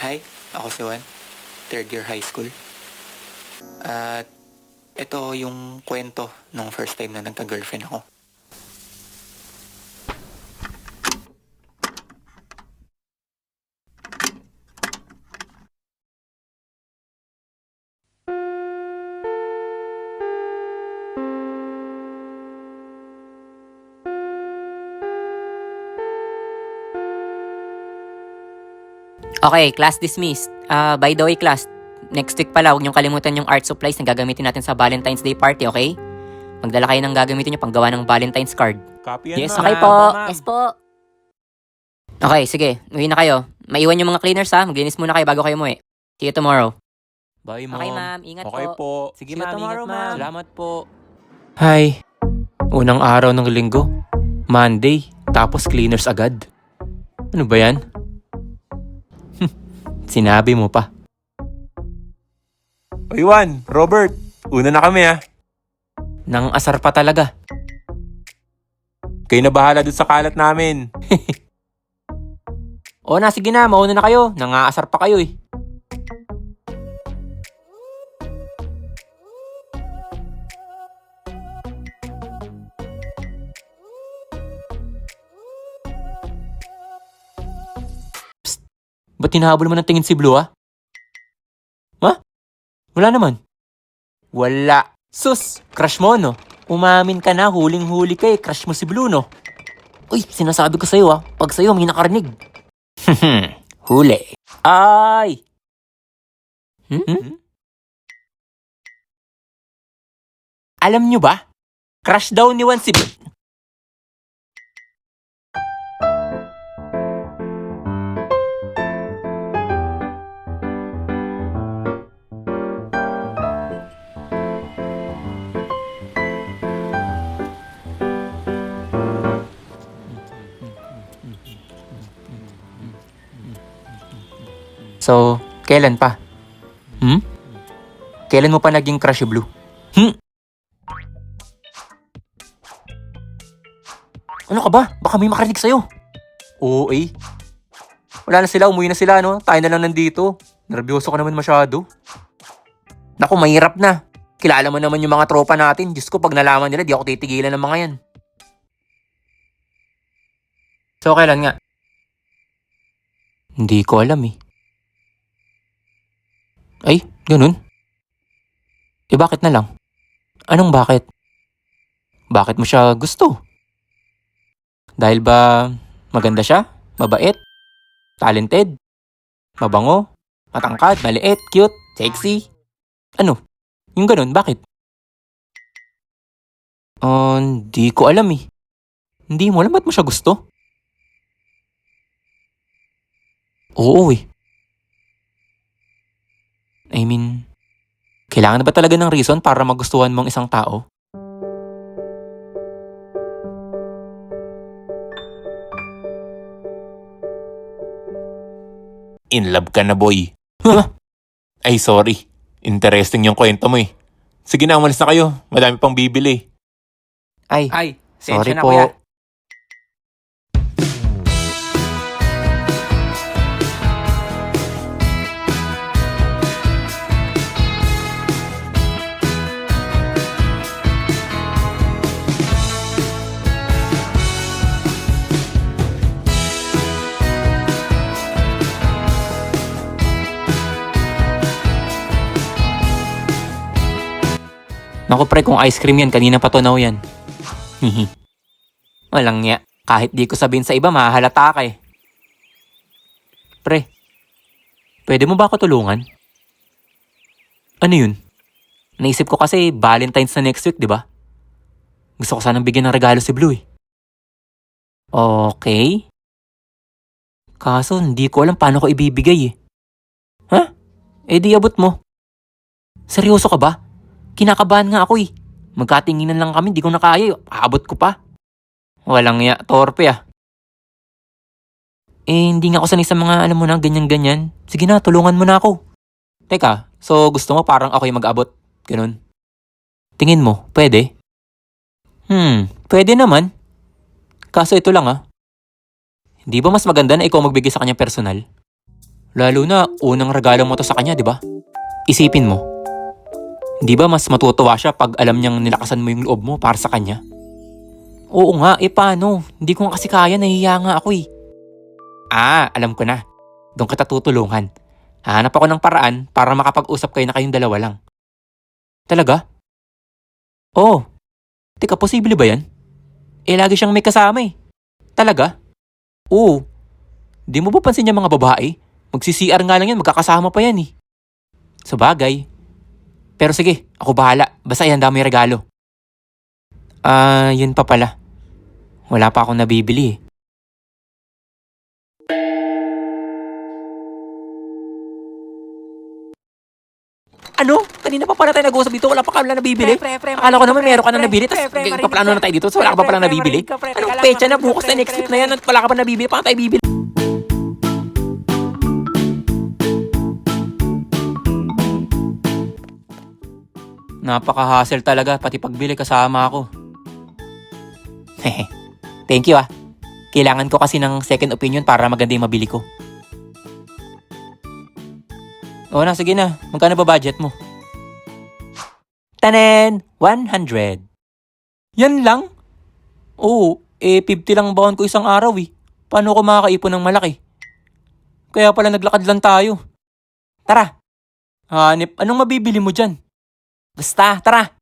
Hi, ako si Juan, third year high school. At ito yung kwento nung first time na nagka-girlfriend ako. Okay, class dismissed. By the way, class, next week pala, huwag niyong kalimutan yung art supplies na gagamitin natin sa Valentine's Day party, okay? Magdala kayo ng gagamitin niyo panggawa ng Valentine's card. Copy yan, Yes, ma'am. okay po. Ma'am. Yes po. Okay, sige. Uwi na kayo. Maiwan yung mga cleaners ha. Maglinis muna kayo bago kayo umuwi. See you tomorrow. Bye, ma'am. Okay, ma'am. Ingat Okay po. po. Sige, See you ma'am. tomorrow, Ingat, ma'am. Salamat po. Hi, unang araw ng linggo. Monday, tapos cleaners agad. Ano ba yan? Sinabi mo pa. Oy, Juan, Robert. Una na kami, ha. Nang asar pa talaga. Kayo na bahala dun sa kalat namin. O na, sige na, mauna na kayo. Nangaasar pa kayo eh. Psst, ba't hinahabol mo ng tingin si Blue ah? Ha? Wala naman. Wala. Sus, crush mo no? Umamin ka na, huling-huli ka eh. Crush mo si Blue no? Uy, sinasabi ko sa'yo ah. Pag sa'yo, may nakarinig. Huli. Ay! Alam nyo ba? Crush daw ni Juan si Blue. So, kailan pa? Kailan mo pa naging crush si Blue? Ano ka ba? Baka may makarinig sa'yo. Oo eh. Wala na sila, umuwi na sila no? Tayo na lang nandito. Nervyoso ka naman masyado. Naku, mahirap na. Kilala mo naman yung mga tropa natin. Diyos ko, pag nalaman nila, di ako titigilan ng mga yan. So, kailan nga? Hindi ko alam eh. Ay, ganun? Eh bakit na lang? Anong bakit? Bakit mo siya gusto? Dahil ba maganda siya? Mabait? Talented? Mabango? Matangkad? Maliit? Cute? Sexy? Ano? Yung ganun, bakit? Hindi ko alam eh. Hindi mo alam ba't mo siya gusto? Oo eh. I mean, kailangan na ba talaga ng reason para magustuhan mong isang tao? In love ka na, boy. Ay, sorry. Interesting yung kwento mo eh. Sige na, umalis na kayo. Madami pang bibili. Ay, sensya sorry na, po. kuya. Naku pre, kung ice cream yan, kanina pa tunaw yan. Hihi. Walang niya. Kahit di ko sabihin sa iba, mahahalata ka eh. Pre, pwede mo ba ako tulungan? Ano yun? Naisip ko kasi Valentine's na next week, di ba? Gusto ko sanang bigyan ng regalo si Blue eh. Okay. Kaso hindi ko alam paano ko ibibigay eh. Ha? Eh di abot mo. Seryoso ka ba? Kinakabahan nga ako eh. Magkatinginan lang kami, di ko na kaya. Aabot ko pa. Walang ya, torpe ah. Eh, hindi nga ako sanay sa mga alam mo na, ganyan-ganyan. Sige na, tulungan mo na ako. Teka, so gusto mo parang ako yung mag-abot? Ganun. Tingin mo, pwede? Pwede naman. Kaso ito lang ah. Hindi ba mas maganda na ikaw magbigay sa kanya personal? Lalo na, unang regalo mo to sa kanya, di ba? Isipin mo, di ba mas matutuwa siya pag alam niyang nilakasan mo yung loob mo para sa kanya? Oo nga, paano? Hindi ko nga kasi kaya, nahihiya nga ako eh. Alam ko na. Doon kita tutulungan. Hahanap ako ng paraan para makapag-usap kayo na kayong dalawa lang. Talaga? Oo. Teka, posible ba yan? Lagi siyang may kasama eh. Talaga? Oo. Di mo ba pansin yung mga babae? Magsi-CR nga lang yan, magkakasama pa yan eh. Sabagay. Pero sige, ako bahala. Basta ihanda mo yung regalo. Yun pa pala. Wala pa akong nabibili eh. Ano? Kanina pa pala tayo nag-uusap dito, wala pa ka na nabibili? Akala ko naman meron ka na nabili, tapos paplano na tayo dito, so wala ka pa pala nabibili? Anong pecha na bukas na next week na yan at wala ka pa nabibili, paano tayo bibili? Napaka-hassle talaga, pati pagbili kasama ako. Thank you ah. Kailangan ko kasi ng second opinion para maganda yung mabili ko. Oo na, sige na. Magkano ba budget mo? Tanen! 100. Yan lang? Oo, 50 lang baon ko isang araw eh. Paano ko makakaipon ng malaki? Kaya pala naglakad lang tayo. Tara. Hanip, anong mabibili mo dyan? Basta, tara.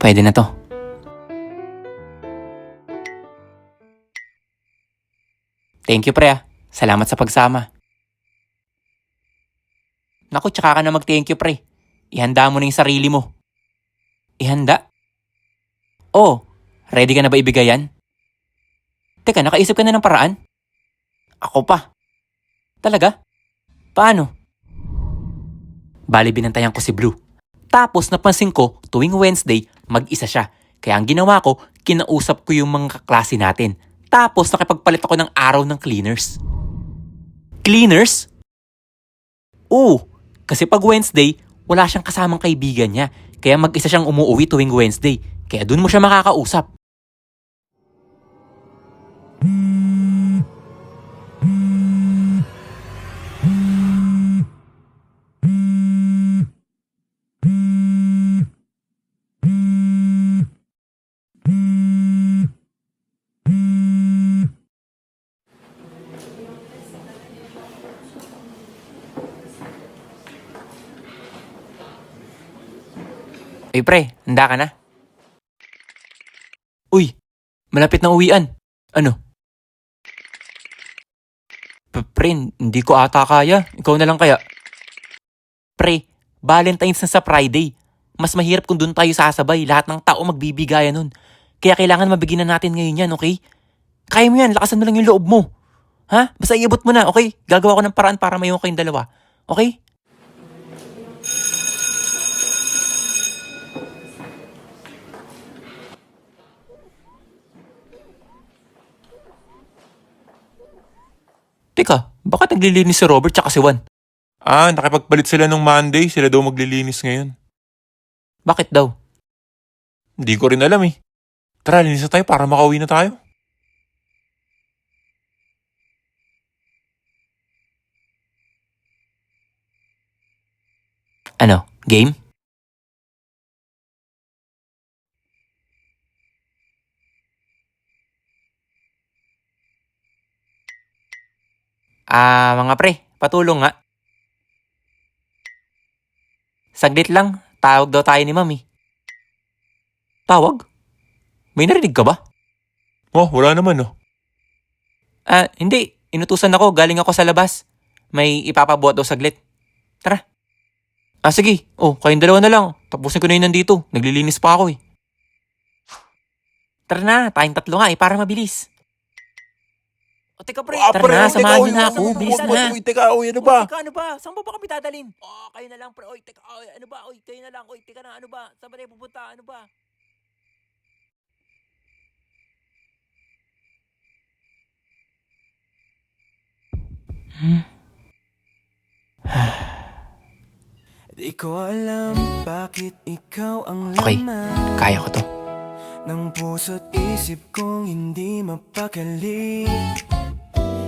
Pwede na to. Thank you pre ah. Salamat sa pagsama. Naku, tsaka ka na mag-thank you pre. Ihanda mo na yung sarili mo. Ihanda? Oh, ready ka na ba ibigay yan? Teka, nakaisip ka na ng paraan? Ako pa. Talaga? Paano? Bali binantayan ko si Blue. Tapos napansin ko, tuwing Wednesday, mag-isa siya. Kaya ang ginawa ko, kinausap ko yung mga kaklase natin. Tapos nakipagpalit ako ng araw ng cleaners. Cleaners? Oo, kasi pag Wednesday, wala siyang kasamang kaibigan niya. Kaya mag-isa siyang umuwi tuwing Wednesday. Kaya dun mo siya makakausap. Uy pre, handa ka na? Uy, malapit na uwian. Ano? Pre, hindi ko ata kaya. Ikaw na lang kaya. Pre, Valentine's na sa Friday. Mas mahirap kung doon tayo sasabay. Lahat ng tao magbibigayan nun. Kaya kailangan mabigyan na natin ngayon yan, okay? Kaya mo yan, lakasan mo lang yung loob mo. Ha? Basta iabot mo na, okay? Gagawa ko ng paraan para mayon kayong dalawa. Okay? Teka, bakit naglilinis si Robert tsaka si Juan? Nakipagpalit sila nung Monday. Sila daw maglilinis ngayon. Bakit daw? Hindi ko rin alam eh. Tara, linis na tayo para makauwi na tayo. Ano, game? Mga pre, patulong nga. Saglit lang, tawag daw tayo ni Mami. Tawag? May narinig ka ba? Oh, wala naman oh. Hindi. Inutusan ako, galing ako sa labas. May ipapabuhat daw saglit. Tara. Sige. Oh, kayong dalawa na lang. Tapusin ko na yun nandito. Naglilinis pa ako eh. Tara na, tayong tatlo nga para mabilis. O teka pre, Ah, tara pre, na, teka, samahan niyo uy, na uy, ako. uy, Bilis uy, na. uy, teka, uy, ano ba? Teka, ano ba? Saan ba kami dadalhin? Kayo na lang pre. Oy, teka, ano ba? Oy, kayo na lang. Oy, teka na, ano ba? Saan ba tayo pupunta? Ano ba? Di ko alam bakit ikaw ang Okay, laman kaya ko to. ng puso't isip kong hindi mapakali.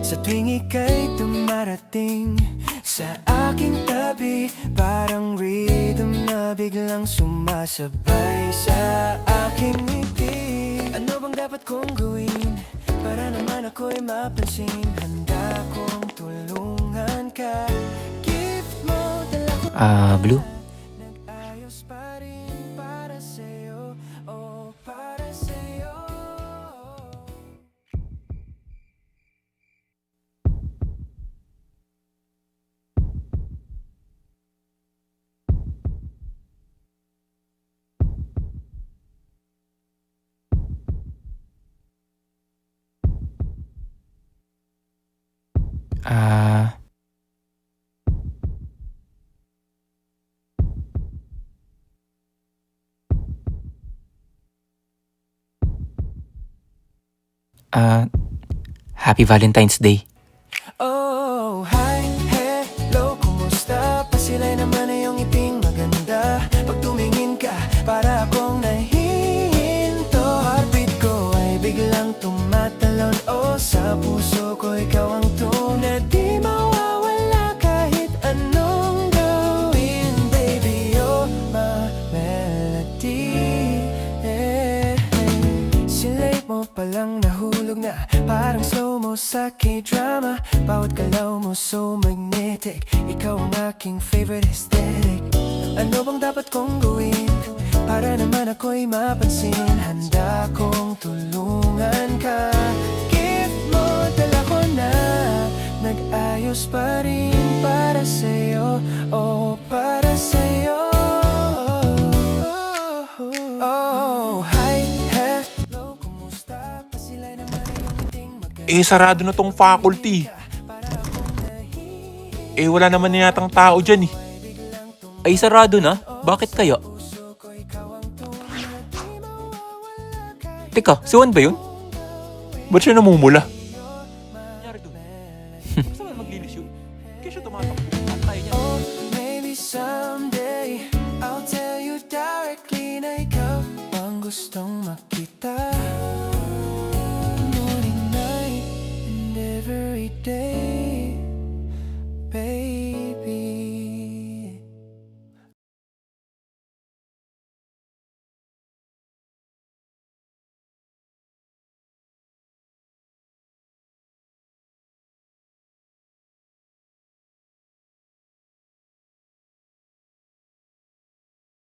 Sa tuwing ika'y dumarating sa aking tabi, parang rhythm na biglang sumasabay sa aking ngiti. Ano bang dapat kong gawin para naman ako'y mapansin? Handa kong tulungan ka. Gift mo, dala ko Blue? nag-ayos pa rin para sa'yo, oh, para sa'yo. Ah... Happy Valentine's Day. Oh, hi, hello, kumusta? Pasilay naman ay iyong ngiting maganda. Pag tumingin ka, para akong nahihinto. Heartbeat ko ay biglang tumatalon. Oh, sa puso ko ikaw ang tunay, di mawawala kahit anong gawin. Baby, you're my melody. Silay mo palang nahulog na, parang slow-mo sa K-drama. Bawat galaw mo so magnetic, ikaw ang aking favorite aesthetic. Ano bang dapat kong gawin para naman ako'y mapansin? Handa kong tulungan ka. Gift mo, dala ko na, nag-ayos pa rin para sa'yo, oh, para sa'yo. Oh, hi, hello, kumusta? Pasilay naman ay iyong ngiting maganda. Eh, sarado na tong faculty. Eh, wala naman na yatang tao dyan eh. Ay, sarado na? Bakit kaya? Teka, si Juan ba yun? Ba't siya namumula? Nangyari doon? Basta man maglilis yun. Kaya siya tumatakbo. Ang kaya niya. Oh, maybe someday I'll tell you directly na ikaw ang gustong makita. Morning, night, and every day.